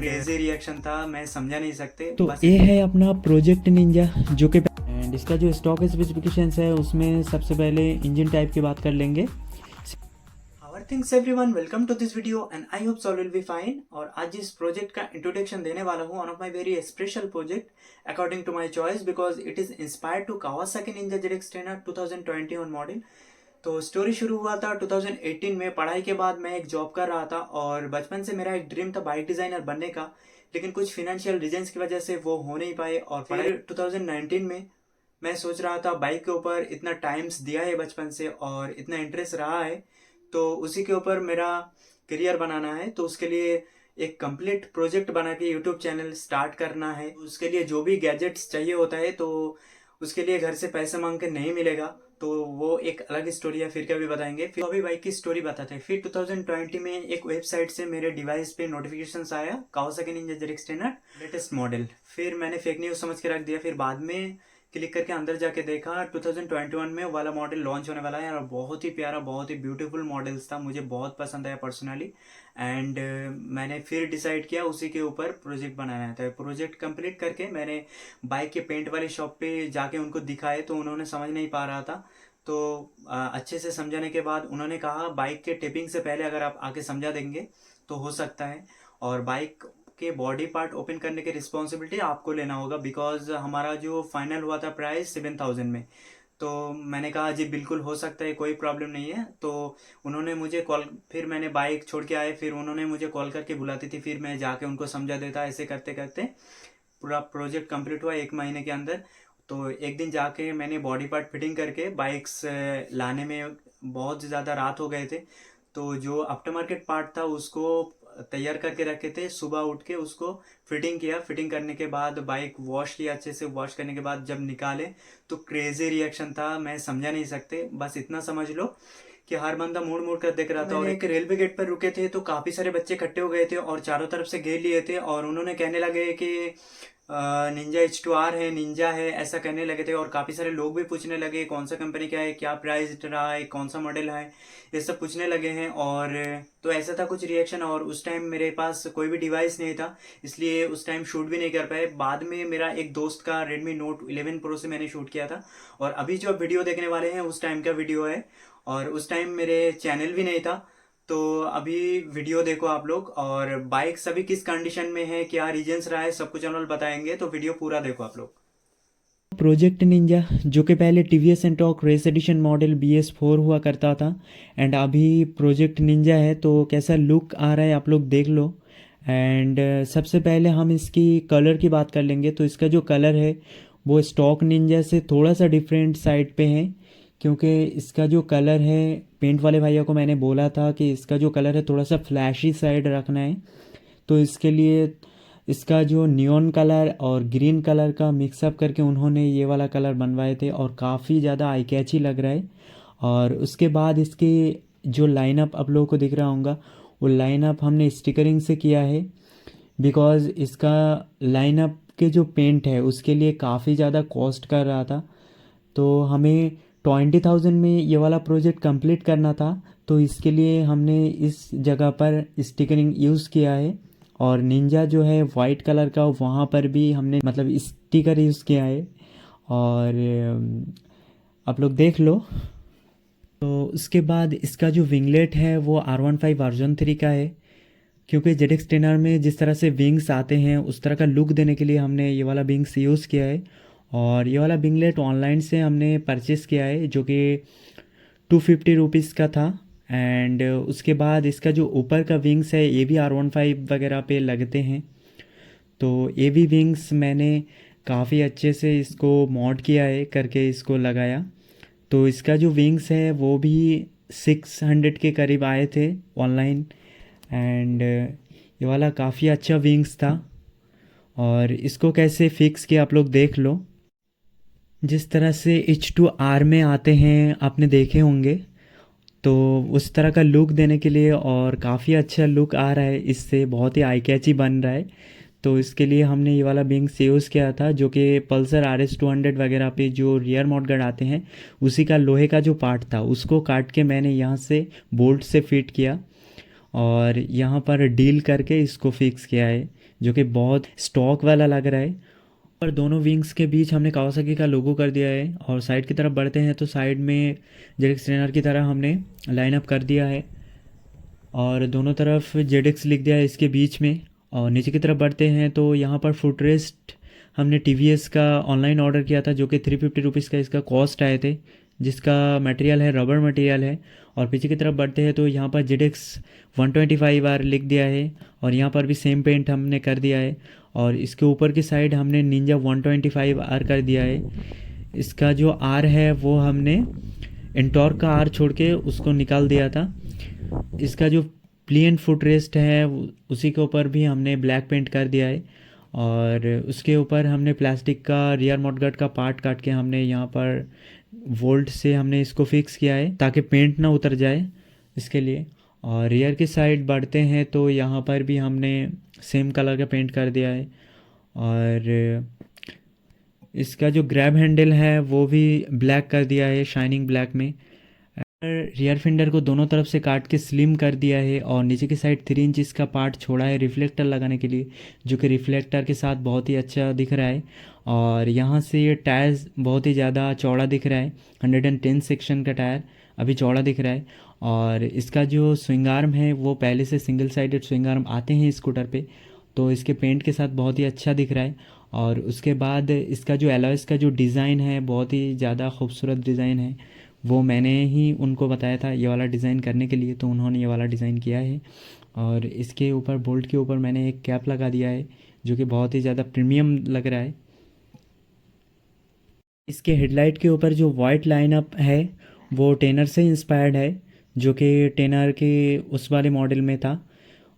Crazy reaction था, मैं समझा नहीं सकते। तो बस ये है अपना प्रोजेक्ट निंजा जो कि एंड इसका जो स्टॉक स्पेसिफिकेशंस है उसमें सबसे पहले इंजन टाइप की बात कर लेंगे। How things everyone, welcome to this video and I hope all will be fine. और आज इस प्रोजेक्ट का इंट्रोडक्शन देने वाला हूँ, one of my very special project according to my choice because it is inspired to Kawasaki Ninja ZX-10R 2021 model. तो story शुरू हुआ था 2018 में। पढ़ाई के बाद मैं एक जॉब कर रहा था और बचपन से मेरा एक ड्रीम था बाइक डिजाइनर बनने का, लेकिन कुछ फिनेंशियल रीजंस की वजह से वो हो नहीं पाए। और फिर 2019 में मैं सोच रहा था बाइक के ऊपर इतना टाइम्स दिया है बचपन से और इतना इंटरेस्ट रहा है, तो उसी के ऊपर मेरा करियर बनाना है। तो उसके लिए एक कंप्लीट प्रोजेक्ट बना के यूट्यूब चैनल स्टार्ट करना है। उसके लिए जो भी गैजेट्स चाहिए होता है, तो उसके लिए घर से पैसे मांग के नहीं मिलेगा, तो वो एक अलग स्टोरी है, फिर कभी बताएंगे। फिर अभी बाइक की स्टोरी बताते हैं। फिर 2020 में एक वेबसाइट से मेरे डिवाइस पे नोटिफिकेशंस आया Kawasaki Ninja ZX-10R latest model. फिर मैंने फेक न्यूज समझ के रख दिया। फिर बाद में क्लिक करके अंदर जाके देखा 2021 में वाला मॉडल लॉन्च होने वाला है और बहुत ही प्यारा, बहुत ही ब्यूटीफुल मॉडल्स था, मुझे बहुत पसंद आया पर्सनली। एंड मैंने फिर डिसाइड किया उसी के ऊपर प्रोजेक्ट बनाना था। प्रोजेक्ट कंप्लीट करके मैंने बाइक के पेंट वाली शॉप पे जाके उनको दिखाए, तो उन्होंने समझ नहीं पा रहा था। तो अच्छे से समझाने के बाद उन्होंने कहा बाइक के टिपिंग से पहले अगर आप आके समझा देंगे तो हो सकता है। और बाइक के बॉडी पार्ट ओपन करने की रिस्पॉन्सिबिलिटी आपको लेना होगा, बिकॉज हमारा जो फाइनल हुआ था प्राइस 7,000 में। तो मैंने कहा जी बिल्कुल हो सकता है, कोई प्रॉब्लम नहीं है। तो उन्होंने मुझे कॉल, फिर मैंने बाइक छोड़ के आए, फिर उन्होंने मुझे कॉल करके बुलाती थी, फिर मैं जाके उनको समझा देता। ऐसे करते करते पूरा प्रोजेक्ट कंप्लीट हुआ 1 महीने के अंदर। तो एक दिन जाके मैंने बॉडी पार्ट फिटिंग करके बाइक्स लाने में बहुत ज़्यादा रात हो गए थे। तो जो आफ्टर मार्केट पार्ट था उसको तैयार करके रखे थे। सुबह उठ के उसको फिटिंग किया। फिटिंग करने के बाद बाइक वॉश किया अच्छे से। वॉश करने के बाद जब निकाले तो क्रेजी रिएक्शन था, मैं समझा नहीं सकते। बस इतना समझ लो कि हर बंदा मुड़ मुड़ कर देख रहा था। और एक रेलवे गेट पर रुके थे तो काफी सारे बच्चे इकट्ठे हो गए थे और चारों तरफ से घेर लिए थे और उन्होंने कहने लगे कि निंजा H2R है, निंजा है, ऐसा कहने लगे थे। और काफी सारे लोग भी पूछने लगे कौन सा कंपनी का है, क्या प्राइस रहा है, कौन सा मॉडल है, ये सब पूछने लगे हैं। और तो ऐसा था कुछ रिएक्शन। और उस टाइम मेरे पास कोई भी डिवाइस नहीं था, इसलिए उस टाइम शूट भी नहीं कर पाए। बाद में मेरा एक दोस्त का Redmi Note 11 Pro से मैंने शूट किया था। और अभी जो वीडियो देखने वाले हैं उस टाइम का वीडियो है, और उस टाइम मेरे चैनल भी नहीं था। तो अभी वीडियो देखो आप लोग, और बाइक अभी किस कंडीशन में है, क्या रीजंस रहा है, सब कुछ हम लोग बताएंगे। तो वीडियो पूरा देखो आप लोग। प्रोजेक्ट निंजा जो कि पहले TVS Ntorq race edition model BS4 हुआ करता था एंड अभी प्रोजेक्ट निंजा है। तो कैसा लुक आ रहा है आप लोग देख लो। एंड सबसे पहले हम इसकी कलर की बात कर लेंगे। तो इसका जो कलर है वो स्टॉक निंजा से थोड़ा सा डिफरेंट साइड पे है, क्योंकि इसका जो कलर है, पेंट वाले भैया को मैंने बोला था कि इसका जो कलर है थोड़ा सा फ्लैशी साइड रखना है। तो इसके लिए इसका जो नियॉन कलर और ग्रीन कलर का मिक्सअप करके उन्होंने ये वाला कलर बनवाए थे और काफ़ी ज़्यादा आई कैची लग रहा है। और उसके बाद इसकी जो लाइनअप आप लोगों को दिख रहा होगा, वो लाइनअप हमने स्टिकरिंग से किया है, बिकॉज़ इसका लाइनअप के जो पेंट है उसके लिए काफ़ी ज़्यादा कॉस्ट कर रहा था। तो हमें 20,000 में ये वाला प्रोजेक्ट कंप्लीट करना था, तो इसके लिए हमने इस जगह पर स्टिकरिंग यूज़ किया है। और निंजा जो है वाइट कलर का, वहाँ पर भी हमने मतलब स्टिकर यूज़ किया है। और आप लोग देख लो। तो उसके बाद इसका जो विंगलेट है वो R15 वर्जन 3 का है, क्योंकि ZX-10R में जिस तरह से विंग्स आते हैं उस तरह का लुक देने के लिए हमने ये वाला विंग्स यूज़ किया है। और ये वाला विंगलेट ऑनलाइन से हमने परचेज़ किया है, जो कि 250 रुपीज़ का था। एंड उसके बाद इसका जो ऊपर का विंग्स है ये भी R15 वगैरह पे लगते हैं। तो ये भी विंग्स मैंने काफ़ी अच्छे से इसको मॉड किया है करके इसको लगाया। तो इसका जो विंग्स है वो भी 600 के करीब आए थे ऑनलाइन। एंड ये वाला काफ़ी अच्छा विंग्स था। और इसको कैसे फिक्स किया आप लोग देख लो। जिस तरह से H2R में आते हैं आपने देखे होंगे, तो उस तरह का लुक देने के लिए, और काफ़ी अच्छा लुक आ रहा है इससे, बहुत ही आई कैची बन रहा है। तो इसके लिए हमने ये वाला विंग्स यूज़ किया था, जो कि पल्सर RS 200 वगैरह पे जो रियर मॉडगार्ड आते हैं उसी का लोहे का जो पार्ट था उसको काट के मैंने यहाँ से बोल्ट से फिट किया। और यहाँ पर डील करके इसको फिक्स किया है, जो कि बहुत स्टॉक वाला लग रहा है। और दोनों विंग्स के बीच हमने कावासाकी का लोगो कर दिया है। और साइड की तरफ बढ़ते हैं तो साइड में जेडेक्स ट्रेनर की तरह हमने लाइनअप कर दिया है और दोनों तरफ जेडेक्स लिख दिया है इसके बीच में। और नीचे की तरफ बढ़ते हैं तो यहाँ पर फुटरेस्ट हमने टीवीएस का ऑनलाइन ऑर्डर किया था, जो कि 350 रुपीज़ का इसका कॉस्ट आए थे, जिसका मटेरियल है रबर मटेरियल है। और पीछे की तरफ बढ़ते हैं तो यहाँ पर जेडेक्स 125 आर लिख दिया है और यहाँ पर भी सेम पेंट हमने कर दिया है। और इसके ऊपर की साइड हमने निंजा 125 आर कर दिया है। इसका जो आर है वो हमने एंटॉर्क का आर छोड़ के उसको निकाल दिया था। इसका जो प्लेन फुट रेस्ट है उसी के ऊपर भी हमने ब्लैक पेंट कर दिया है। और उसके ऊपर हमने प्लास्टिक का रियर मॉडगार्ड का पार्ट काट के हमने यहाँ पर वोल्ट से हमने इसको फिक्स किया है ताकि पेंट ना उतर जाए इसके लिए। और रियर की साइड बढ़ते हैं तो यहाँ पर भी हमने सेम कलर का पेंट कर दिया है। और इसका जो ग्रैब हैंडल है वो भी ब्लैक कर दिया है, शाइनिंग ब्लैक में। रियर फेंडर को दोनों तरफ से काट के स्लिम कर दिया है और नीचे की साइड 3 इंच इसका पार्ट छोड़ा है रिफ्लेक्टर लगाने के लिए, जो कि रिफ्लेक्टर के साथ बहुत ही अच्छा दिख रहा है। और यहाँ से ये टायर्स बहुत ही ज़्यादा चौड़ा दिख रहा है, 110 सेक्शन का टायर अभी चौड़ा दिख रहा है। और इसका जो स्विंग आर्म है वो पहले से सिंगल साइडेड स्विंग आर्म आते हैं स्कूटर पे, तो इसके पेंट के साथ बहुत ही अच्छा दिख रहा है। और उसके बाद इसका जो एलॉयस का जो डिज़ाइन है बहुत ही ज़्यादा खूबसूरत डिज़ाइन है, वो मैंने ही उनको बताया था ये वाला डिज़ाइन करने के लिए, तो उन्होंने ये वाला डिज़ाइन किया है। और इसके ऊपर बोल्ट के ऊपर मैंने एक कैप लगा दिया है जो कि बहुत ही ज़्यादा प्रीमियम लग रहा है। इसके हेडलाइट के ऊपर जो वाइट लाइनअप है वो टेनर से इंस्पायर्ड है, जो कि टेनर के उस वाले मॉडल में था।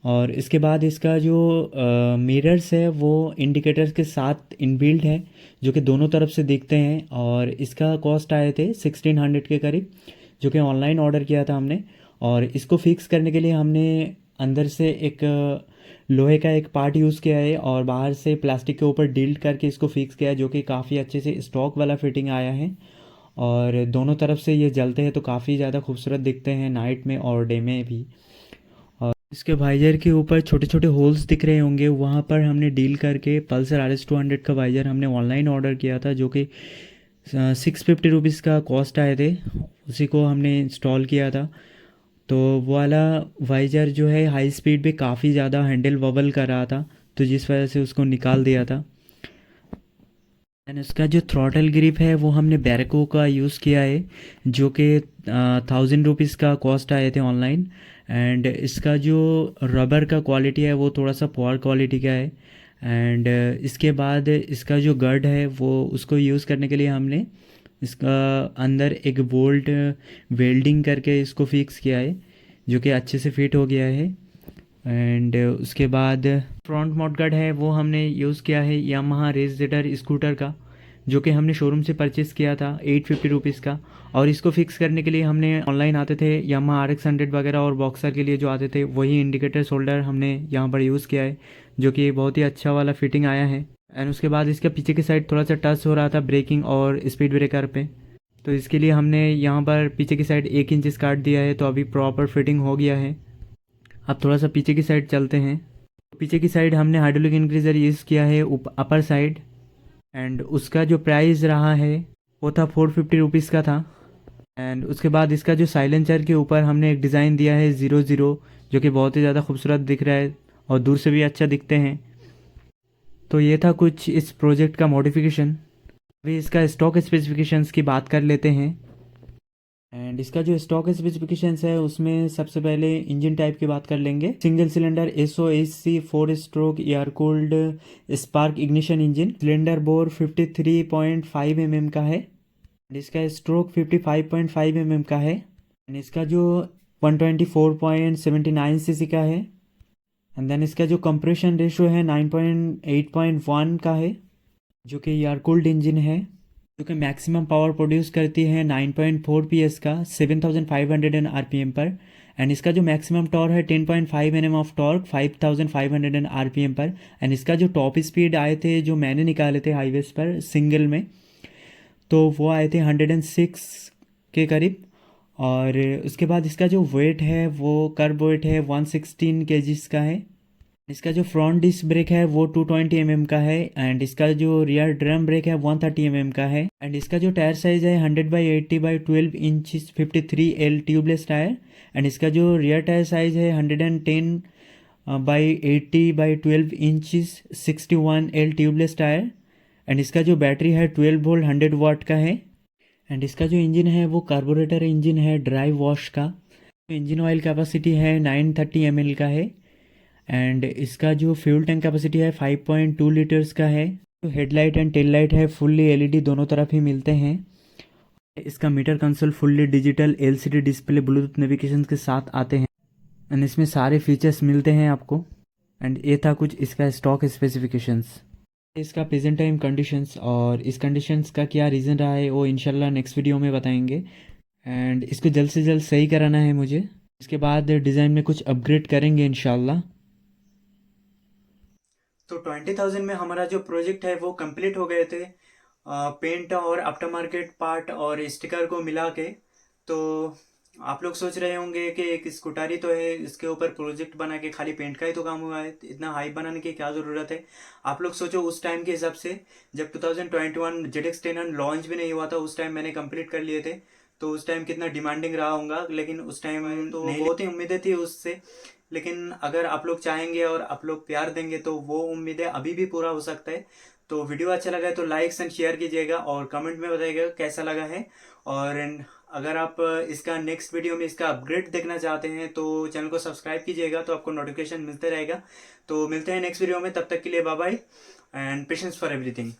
और इसके बाद इसका जो मिरर्स है वो इंडिकेटर्स के साथ इनबिल्ट है, जो कि दोनों तरफ से दिखते हैं। और इसका कॉस्ट आए थे 1600 के करीब, जो कि ऑनलाइन ऑर्डर किया था हमने। और इसको फिक्स करने के लिए हमने अंदर से एक लोहे का एक पार्ट यूज़ किया है और बाहर से प्लास्टिक के ऊपर डील करके इसको फिक्स किया है, जो कि काफ़ी अच्छे से स्टॉक वाला फिटिंग आया है। और दोनों तरफ से ये जलते हैं तो काफ़ी ज़्यादा खूबसूरत दिखते हैं नाइट में और डे में भी। और इसके वाइजर के ऊपर छोटे छोटे होल्स दिख रहे होंगे, वहाँ पर हमने डील करके पल्सर RS200 का वाइजर हमने ऑनलाइन ऑर्डर किया था, जो कि 650 रुपीज़ का कॉस्ट आए थे, उसी को हमने इंस्टॉल किया था। तो वो वाला वाइजर जो है हाई स्पीड पे काफ़ी ज़्यादा हैंडल वबल कर रहा था, तो जिस वजह से उसको निकाल दिया था। एंड इसका जो थ्रॉटल ग्रिप है वो हमने बैरको का यूज़ किया है, जो कि 1000 रुपीज़ का कॉस्ट आए थे ऑनलाइन। एंड इसका जो रबर का क्वालिटी है वो थोड़ा सा पुअर क्वालिटी का है। एंड इसके बाद इसका जो गर्ड है वो उसको यूज़ करने के लिए हमने इसका अंदर एक बोल्ट वेल्डिंग करके इसको फिक्स किया है, जो कि अच्छे से फिट हो गया है। एंड उसके बाद फ्रंट मॉडगार्ड है वो हमने यूज़ किया है यामाहा रेज़र स्कूटर का, जो कि हमने शोरूम से परचेज़ किया था 850 रुपीज़ का। और इसको फिक्स करने के लिए हमने ऑनलाइन आते थे यामाहा RX100 वगैरह और बॉक्सर के लिए जो आते थे वही इंडिकेटर शोल्डर हमने यहाँ पर यूज़ किया है, जो कि बहुत ही अच्छा वाला फिटिंग आया है। एंड उसके बाद इसका पीछे की साइड थोड़ा सा टच हो रहा था ब्रेकिंग और स्पीड ब्रेकर पे, तो इसके लिए हमने यहाँ पर पीछे की साइड 1 इंच काट दिया है, तो अभी प्रॉपर फिटिंग हो गया है। अब थोड़ा सा पीछे की साइड चलते हैं। पीछे की साइड हमने हाइड्रोलिक इंक्रीजर यूज़ किया है अपर साइड, एंड उसका जो प्राइस रहा है वो था 450 रुपीज़ का था। एंड उसके बाद इसका जो साइलेंसर के ऊपर हमने एक डिज़ाइन दिया है 00, जो कि बहुत ही ज़्यादा खूबसूरत दिख रहा है और दूर से भी अच्छा दिखते हैं। तो ये था कुछ इस प्रोजेक्ट का मॉडिफिकेशन। अभी इसका स्टॉक स्पेसिफिकेशंस की बात कर लेते हैं। एंड इसका जो स्टॉक स्पेसिफिकेशंस है उसमें सबसे पहले इंजन टाइप की बात कर लेंगे। Single cylinder SOHC 4 stroke air cooled spark ignition engine. Cylinder bore 53.5 mm का है। इसका स्ट्रोक 55.5 mm का है। एंड इसका जो 124.79 cc का है। एंड देन इसका जो कंप्रेशन रेशो है 9.8.1 का है, जो कि एयर कूल्ड इंजन है, जो कि मैक्सिमम पावर प्रोड्यूस करती है 9.4 PS का 7500 RPM पर। एंड इसका जो मैक्सिमम टॉर्क है 10.5 Nm ऑफ टॉर्क 5500 RPM पर। एंड इसका जो टॉप स्पीड आए थे जो मैंने निकाले थे हाईवेज पर सिंगल में, तो वो आए थे 106 के करीब। और उसके बाद इसका जो वेट है वो कर्ब वेट है 116 kgs का है। इसका जो फ्रंट डिस्क ब्रेक है वो 220 mm का है एंड इसका जो रियर ड्रम ब्रेक है 130 mm का है एंड इसका जो टायर साइज़ है 100/80/12 inch 53L tubeless tyre and इसका जो रियर टायर साइज़ है 110/80/12 inch 61L tubeless tyre and इसका जो बैटरी है 12 वोल्ट 100 वाट का है एंड इसका जो इंजन है वो कार्बोरेटर इंजन है ड्राई वॉश का। इंजन ऑयल कैपेसिटी है 930 ml का है एंड इसका जो फ्यूल टैंक कैपेसिटी है 5.2 लीटर्स का है। जो हेडलाइट एंड टेल लाइट है फुल्ली एलईडी दोनों तरफ ही मिलते हैं। इसका meter console fully digital LCD display Bluetooth navigation के साथ आते हैं एंड इसमें सारे फीचर्स मिलते हैं आपको। एंड ये था कुछ इसका स्टॉक स्पेसिफिकेशंस। इसका प्रेजेंट टाइम कंडीशंस और इस कंडीशंस का क्या रीज़न रहा है वो इंशाल्लाह नेक्स्ट वीडियो में बताएंगे एंड इसको जल्द से जल्द सही कराना है मुझे। इसके बाद डिज़ाइन में कुछ अपग्रेड करेंगे इंशाल्लाह। तो 20,000 में हमारा जो प्रोजेक्ट है वो कंप्लीट हो गए थे, पेंट और आफ्टर मार्केट पार्ट और स्टिकर को मिला के। तो आप लोग सोच रहे होंगे कि एक स्कूटारी तो है, इसके ऊपर प्रोजेक्ट बना के खाली पेंट का ही तो काम हुआ है, इतना हाइप बनाने की क्या ज़रूरत है। आप लोग सोचो उस टाइम के हिसाब से, जब 2021 ZX10 लॉन्च भी नहीं हुआ था उस टाइम मैंने कंप्लीट कर लिए थे, तो उस टाइम कितना डिमांडिंग रहा होगा। लेकिन उस टाइम तो बहुत ही उम्मीदें थी उससे, लेकिन अगर आप लोग चाहेंगे और आप लोग प्यार देंगे तो वो उम्मीदें अभी भी पूरा हो सकता है। तो वीडियो अच्छा लगा है तो लाइक्स एंड शेयर कीजिएगा और कमेंट में बताइएगा कैसा लगा है। और अगर आप इसका नेक्स्ट वीडियो में इसका अपग्रेड देखना चाहते हैं तो चैनल को सब्सक्राइब कीजिएगा, तो आपको नोटिफिकेशन मिलते रहेगा। तो मिलते हैं नेक्स्ट वीडियो में, तब तक के लिए bye bye and patience for everything.